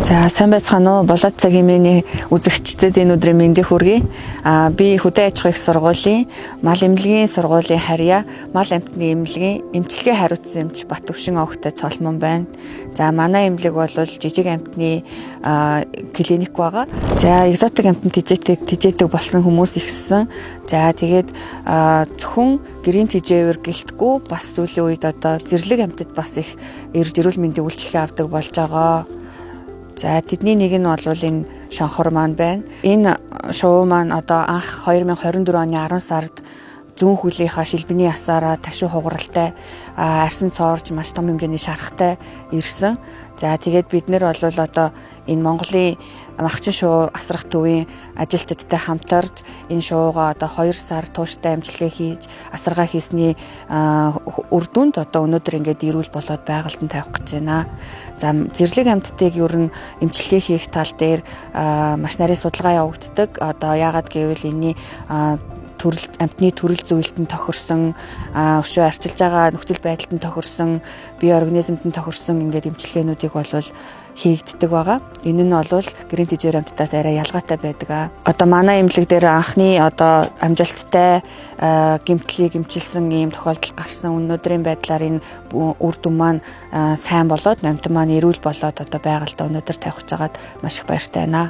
За сайн байцгаана уу? Болоод цагийн миний үзэгчдэд энэ өдрийн мэндийг хүргэе. Би хөдөө аж ахуйн их сургуулийн мал эмнэлгийн сургуулийн харьяа мал амтны эмнэлгийн эмчилгээ хариуцсан эмч Батөвшин огтой цолмон байна. За манай эмнэлэг бол жижиг амтны клиник байгаа. За экзотик амтанд тижээдэг болсон хүмүүс ихссэн. За тэгээд зөвхөн гэрийн тижээвэр гэлтгүй бас сүүлийн үед одоо зэрлэг амтад бас их эрүүл мэндийн үйлчилгээ авдаг болж байгаа. За тэдний нэг нь бол энэ шонхор маань байна. Энэ шувуу маань одоо анх 2024 оны 10 сард зүүн хөлийнхаа шилбэний асаараа ташуу хугаралтай арьсан цоорж маш том хэмжээний шарахтай ирсэн. За тэгээд бид нэр бол одоо энэ Монголын махчин шувуу асрах төвийн ажилчдтай хамтарч энэ шувуугаа одоо 2 сар тууштай амжилтгээ хийж асаргаа хийсний үр дүнд одоо өнөөдөр ингээд ирүүл болоод байгальд нь тавих гэж байна. За зэрлэг амьтдыг ер нь эмчилгээ хийх тал дээр маш нарийн судалгаа явагддаг. Одоо яагаад гэвэл энэний амтны төрөл зүйлд нь тохирсон өшөө арчилж байгаа нөхцөл байдалд нь тохирсон бие организмд нь тохирсон ингээд эмчилгээнүүдийг бол хийгддэг байгаа. Энэ нь бол гэрийн тижээр амттаас арай ялгаатай байдаг. Одоо манай эмнэлэг дээр анхны одоо амжилттай гэмтлийг эмчилсэн ийм тохиолдол гарсан. Өнөөдрийн байдлаар энэ үр дүн маань сайн болоод амт маань эрүүл болоод одоо байгальтаа өнөөдөр тавих жагаад маш их баяртай байна.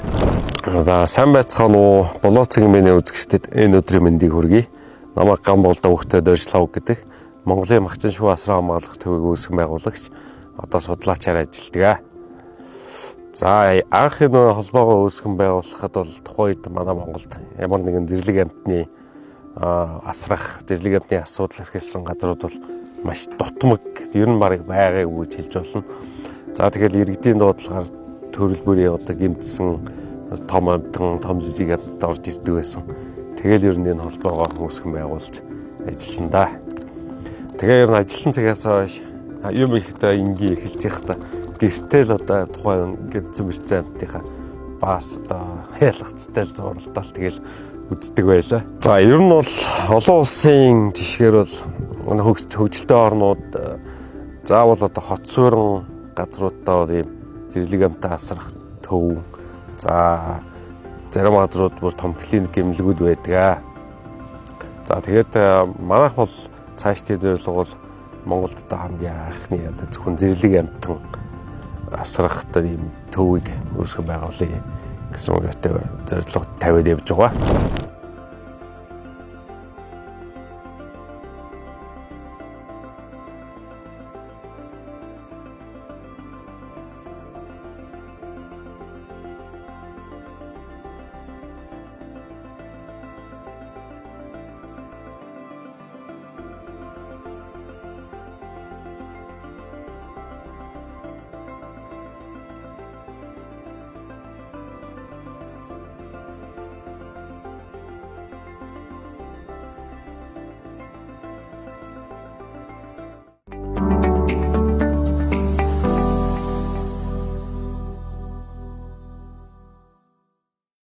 За сайн байцгаана уу? Болоод цагийн миний үзэгчдэд энэ өдрийн мэндийг хүргэе. Намайг Гамболдоо хөгтөд ажиллав гэдэг Монголын махчин шувуу асраа хамгаалах төвийг үүсгэн байгуулагч одоо судлаачаар ажилладаг. За анх энэ холбоогоо үүсгэн байгуулахад бол тухайн үед манай Монголд ямар нэгэн зэрлэг амтны асрах, зэрлэг амтны асуудал эрхэлсэн газрууд бол маш дутмаг, ер нь барыг байгаагүй гэж хэлж болно. За тэгэл иргэдийн дуудлагаар төрөл бүрийн одоо гэмтсэн том амтан, том жижиг амтад орж ирдэг байсан. Тэгэл ер нь энэ холбоогоо үүсгэн байгуулж ажилласан да. Тэгээ ер нь ажилласан цагаас хойш юм ихтэй ингийн эхэлж байхдаа гэртэл одоо тухайн гэмтсэн мэрцэн амтынхаа бас одоо ялгцтай л зурлалт тэгэл үздэг байлаа. За ер нь бол олон улсын жишгээр бол хөгжилтэй орнууд заавал одоо хот суурин газруудаа ийм зэрлэг амтаа асрах төв. За зарим газрууд бүр том клиник эмнэлгүүд байдаг. За тэгээд манайх бол цаашдын зорилго бол Монголд одоо хамгийн анхны одоо зөвхөн зэрлэг амтан асрах ийм төвийг үүсгэн байгуулъя гэсэн үгтэй зорилго тавиад явж байгаа.